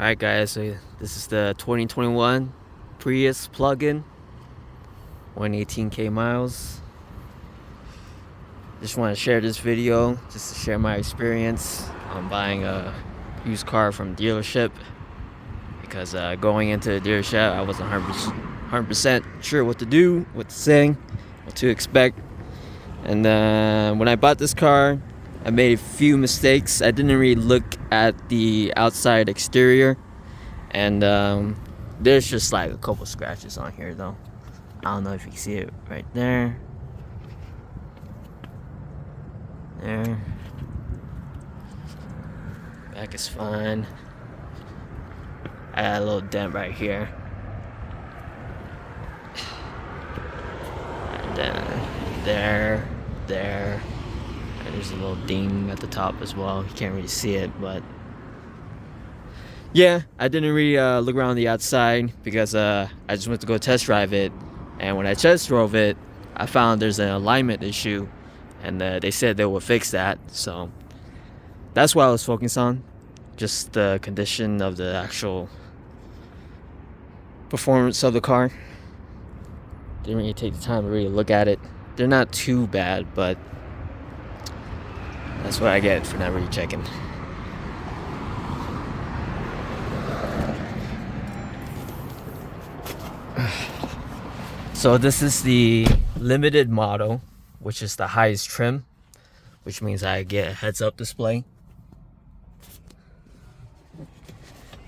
Alright guys, so this is the 2021 Prius plug-in, 118k miles. Just want to share this video just to share my experience on buying a used car from dealership, because going into the dealership I wasn't 100% sure what to do, what to say, what to expect. And when I bought this car, I made a few mistakes. I didn't really look at the outside exterior, and there's just like a couple scratches on here though. I don't know if you can see it right there. There. Back is fine. I got a little dent right here. And then there. And there's a little ding at the top as well. You can't really see it, but yeah, I didn't really look around the outside because I just went to go test drive it. And when I test drove it, I found there's an alignment issue, and they said they would fix that. So that's what I was focused on, just the condition of the actual performance of the car. Didn't really take the time to really look at it. They're not too bad, but that's what I get for not really checking. So this is the limited model, which is the highest trim, which means I get a heads-up display.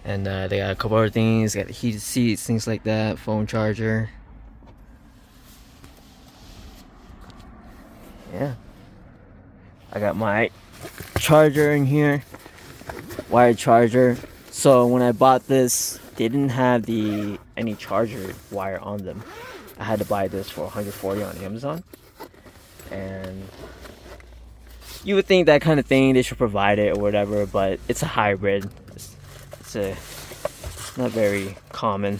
And they got a couple other things. Got the heated seats, things like that, phone charger. Yeah. I got my charger in here, wired charger. So when I bought this, they didn't have any charger wire on them. I had to buy this for $140 on Amazon, and you would think that kind of thing they should provide it or whatever, but it's a hybrid. It's not very common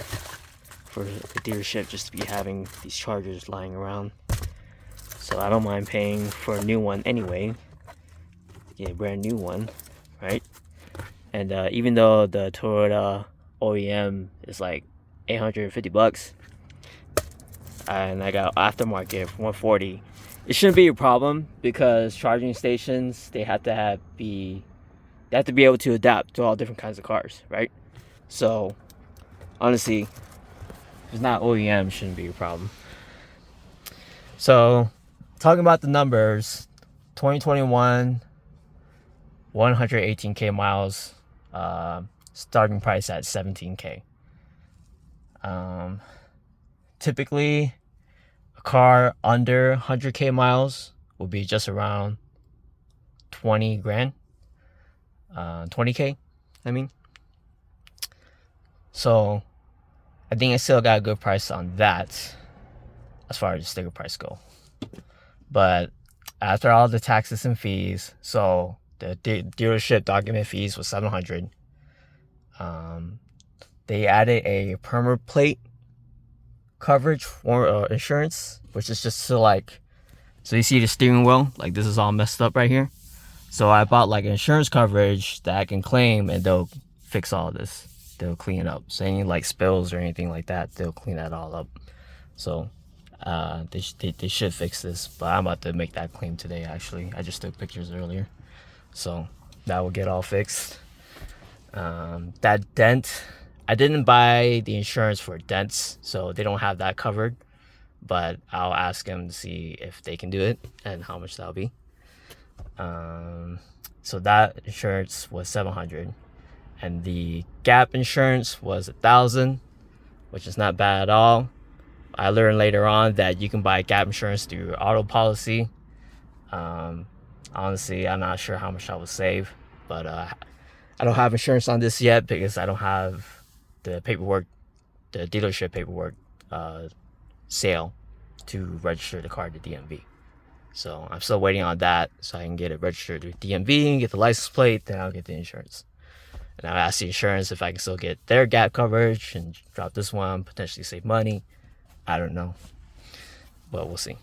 for the dealership just to be having these chargers lying around. So I don't mind paying for a new one anyway. Get a brand new one, right? And even though the Toyota OEM is like $850, and I got aftermarket for $140, it shouldn't be a problem, because charging stations, they have to be able to adapt to all different kinds of cars, right? So honestly, if it's not OEM, it shouldn't be a problem. So talking about the numbers, 2021, 118k miles, starting price at 17k. Typically a car under 100k miles will be just around 20 grand, 20k, I mean. So I think I still got a good price on that as far as the sticker price go. But after all the taxes and fees, so the dealership document fees was $700. They added a perma plate coverage for insurance, which is just to like, so you see the steering wheel, like this is all messed up right here. So I bought like insurance coverage that I can claim, and they'll fix all of this. They'll clean it up. So any like spills or anything like that, they'll clean that all up. So they should fix this, but I'm about to make that claim today. Actually, I just took pictures earlier, so that will get all fixed. That dent, I didn't buy the insurance for dents, so they don't have that covered, but I'll ask them to see if they can do it and how much that'll be. So that insurance was $700, and the gap insurance was $1,000, which is not bad at all. I learned later on that you can buy gap insurance through your auto policy. Honestly, I'm not sure how much I will save, but I don't have insurance on this yet because I don't have the paperwork, the dealership paperwork sale to register the car to DMV. So I'm still waiting on that so I can get it registered to DMV and get the license plate, then I'll get the insurance. And I'll ask the insurance if I can still get their gap coverage and drop this one, potentially save money. I don't know, but we'll see.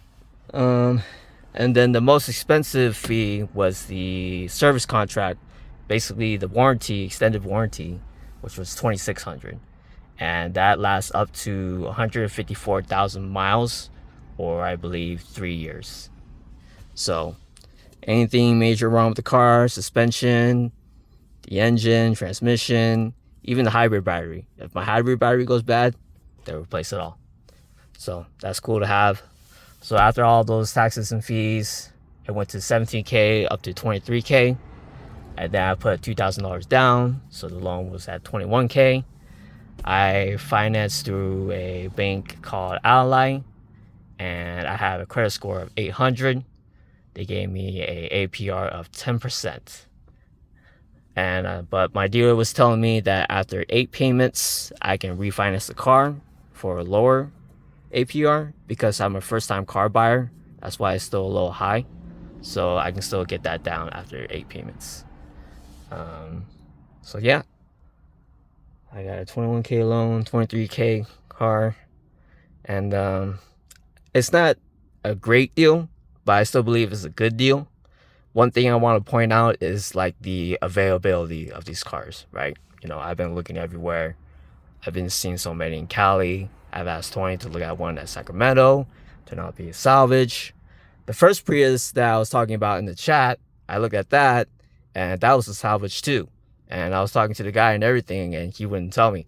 And then the most expensive fee was the service contract, basically the warranty, extended warranty. which was 2,600, and that lasts up to 154,000 miles, or I believe 3 years. So anything major wrong with the car, suspension, the engine, transmission, even the hybrid battery. If my hybrid battery goes bad, they replace it all. So that's cool to have. So after all those taxes and fees, it went to $17K up to $23K. And then I put $2,000 down, so the loan was at $21K. I financed through a bank called Ally, and I have a credit score of 800. They gave me a APR of 10%. And but my dealer was telling me that after 8 payments, I can refinance the car for a lower APR because I'm a first-time car buyer. That's why it's still a little high. So I can still get that down after 8 payments. So yeah, I got a 21K loan, 23K car, and it's not a great deal, but I still believe it's a good deal. One thing I want to point out is like the availability of these cars, right? You know, I've been looking everywhere. I've been seeing so many in Cali. I've asked Tony to look at one at Sacramento, turned out to be a salvage. The first Prius that I was talking about in the chat, I looked at that, and that was a salvage too. And I was talking to the guy and everything, and he wouldn't tell me.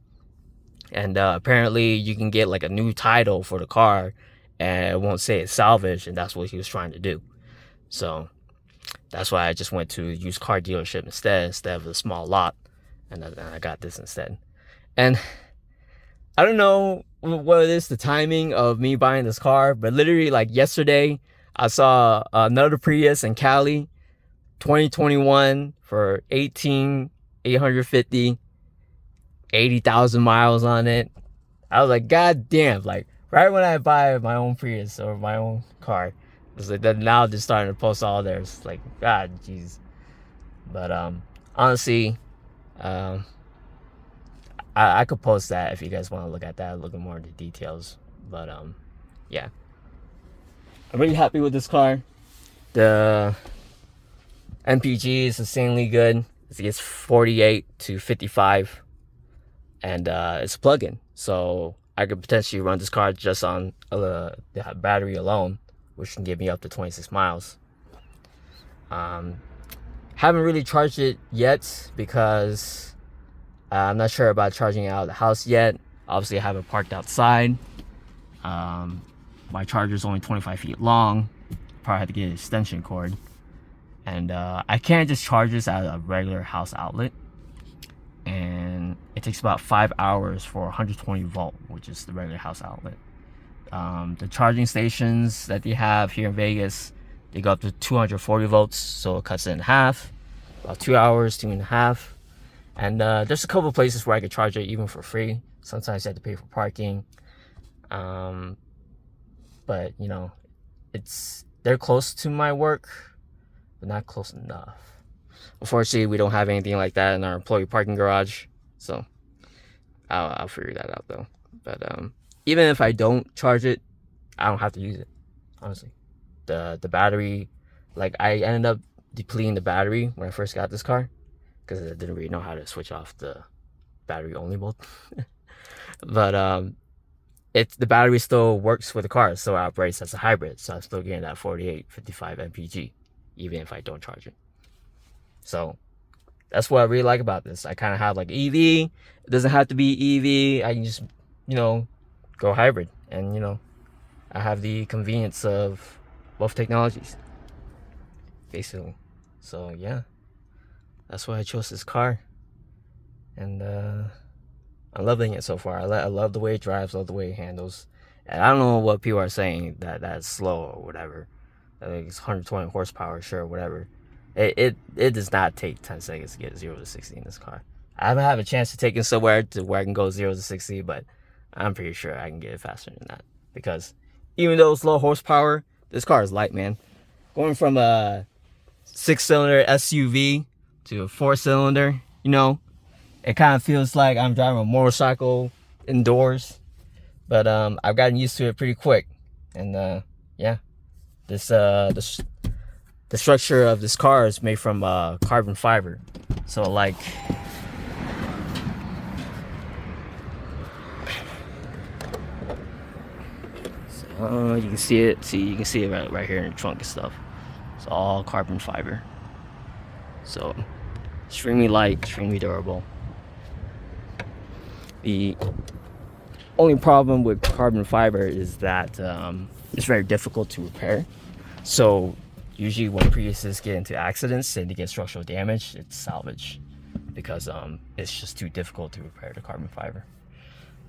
And apparently you can get like a new title for the car, and it won't say it's salvage, and that's what he was trying to do. So that's why I just went to a used car dealership instead of a small lot, and I got this instead. And I don't know what it is, the timing of me buying this car, but literally like yesterday, I saw another Prius in Cali, 2021 for 18,850, 80,000 miles on it. I was like, God damn, like right when I buy my own Prius or my own car, it's like that now they're starting to post all theirs. Like, God, jeez. But honestly, I could post that if you guys want to look at that, look more into details. But yeah, I'm really happy with this car. The MPG is insanely good. It gets 48 to 55, and it's a plug-in, so I could potentially run this car just on the battery alone, which can get me up to 26 miles. Haven't really charged it yet because I'm not sure about charging it out of the house yet. Obviously, I have it parked outside. My charger is only 25 feet long. Probably have to get an extension cord. And I can't just charge this at a regular house outlet. And it takes about 5 hours for 120 volt, which is the regular house outlet. The charging stations that they have here in Vegas, they go up to 240 volts, so it cuts it in half. About 2 hours, 2.5. And there's a couple of places where I could charge it even for free. Sometimes I have to pay for parking. But you know, they're close to my work, but not close enough. Unfortunately, we don't have anything like that in our employee parking garage, so I'll figure that out though. But even if I don't charge it, I don't have to use it. Honestly, the battery, like I ended up depleting the battery when I first got this car because I didn't really know how to switch off the battery only mode. But the battery still works with the car, so it operates as a hybrid, so I'm still getting that 48, 55 MPG even if I don't charge it. So that's what I really like about this. I kind of have like EV. It doesn't have to be EV. I can just, you know, go hybrid, and you know, I have the convenience of both technologies basically. So yeah, that's why I chose this car, and I'm loving it so far. I love the way it drives, love the way it handles. And I don't know what people are saying that's slow or whatever. I think it's 120 horsepower, sure, whatever. It does not take 10 seconds to get 0 to 60 in this car. I haven't had a chance to take it somewhere to where I can go 0 to 60, but I'm pretty sure I can get it faster than that. Because even though it's low horsepower, this car is light, man. Going from a 6-cylinder SUV to a 4-cylinder, you know, it kind of feels like I'm driving a motorcycle indoors. But I've gotten used to it pretty quick. And yeah, the structure of this car is made from carbon fiber. So like You can see it. See, you can see it right here in the trunk and stuff. It's all carbon fiber. So extremely light, extremely durable. The only problem with carbon fiber is that it's very difficult to repair. So usually when Priuses get into accidents and they get structural damage, it's salvage because it's just too difficult to repair the carbon fiber.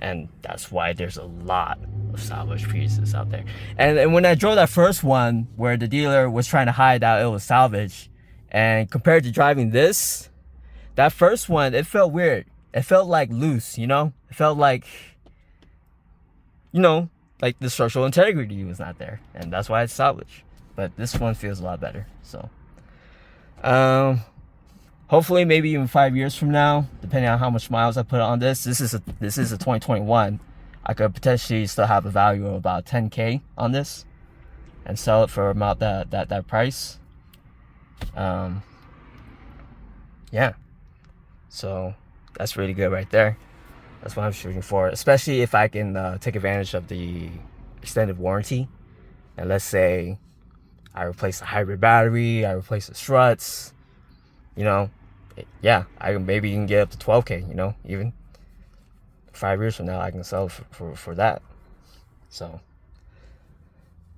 And that's why there's a lot of salvage Priuses out there. And when I drove that first one where the dealer was trying to hide that it was salvage, and compared to driving this, that first one, it felt weird. It felt like loose, you know? It felt like, you know, like the structural integrity was not there. And that's why it's salvage. But this one feels a lot better. So, hopefully maybe even 5 years from now, depending on how much miles I put on this. This is a 2021. I could potentially still have a value of about 10K on this and sell it for about that price. Yeah. So that's really good right there. That's what I'm shooting for, especially if I can take advantage of the extended warranty. And let's say I replace the hybrid battery, I replace the struts, you know, yeah, I maybe can get up to 12K, you know, even 5 years from now, I can sell for that. So,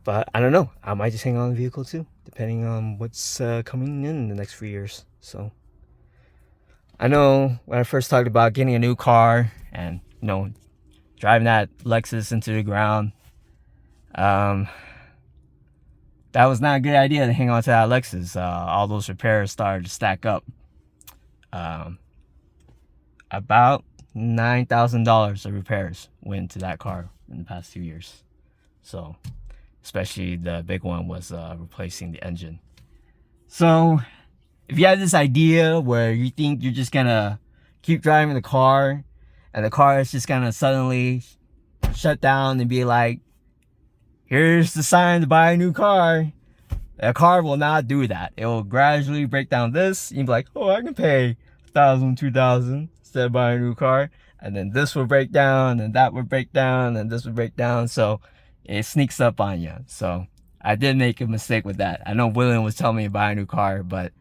but I don't know. I might just hang on the vehicle too, depending on what's coming in the next few years. So, I know when I first talked about getting a new car and, you know, driving that Lexus into the ground, that was not a good idea to hang on to that Lexus. All those repairs started to stack up. About $9,000 of repairs went to that car in the past 2 years. So, especially the big one was replacing the engine. So, if you have this idea where you think you're just gonna keep driving the car and the car is just gonna suddenly shut down and be like, here's the sign to buy a new car. A car will not do that. It will gradually break down this. You'll be like, oh, I can pay $1,000, $2,000 instead of buying a new car. And then this will break down, and that will break down, and this will break down. So it sneaks up on you. So I did make a mistake with that. I know William was telling me to buy a new car, but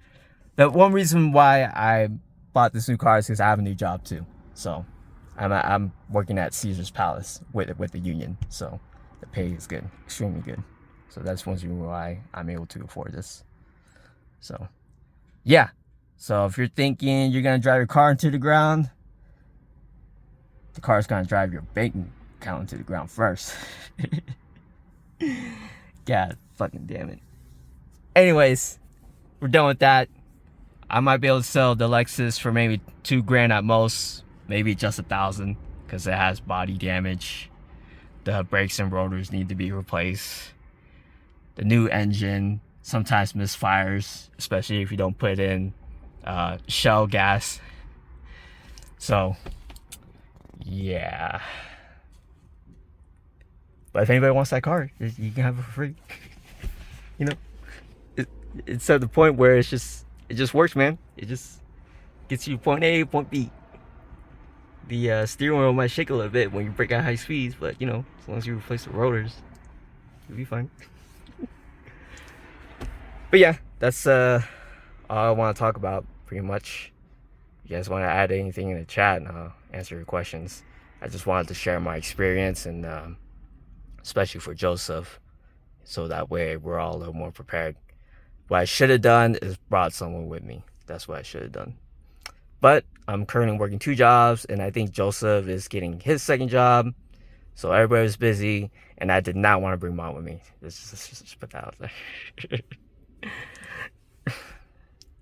the one reason why I bought this new car is because I have a new job too. So I'm working at Caesar's Palace with the union. So the pay is good, extremely good. So that's one reason why I'm able to afford this. So, yeah. So if you're thinking you're going to drive your car into the ground, the car's going to drive your bank account into the ground first. God fucking damn it. Anyways, we're done with that. I might be able to sell the Lexus for maybe $2,000 at most. Maybe just $1,000 because it has body damage. The brakes and rotors need to be replaced. The new engine sometimes misfires, especially if you don't put in shell gas. So, yeah. But if anybody wants that car, you can have it for free. You know, it's at the point where it just works, man. It just gets you point A, point B. The steering wheel might shake a little bit when you break at high speeds, but you know, as long as you replace the rotors, you'll be fine. But yeah, that's all I want to talk about pretty much. If you guys want to add anything in the chat, and I'll answer your questions. I just wanted to share my experience, and especially for Joseph, so that way we're all a little more prepared. What I should have done is brought someone with me. That's what I should have done. But I'm currently working 2 jobs, and I think Joseph is getting his 2nd job. So everybody was busy, and I did not want to bring Mom with me. Just put that out there.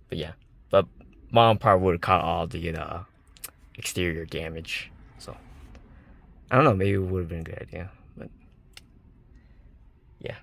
But yeah, but Mom probably would have caught all the exterior damage. So I don't know, maybe it would have been a good idea. But yeah.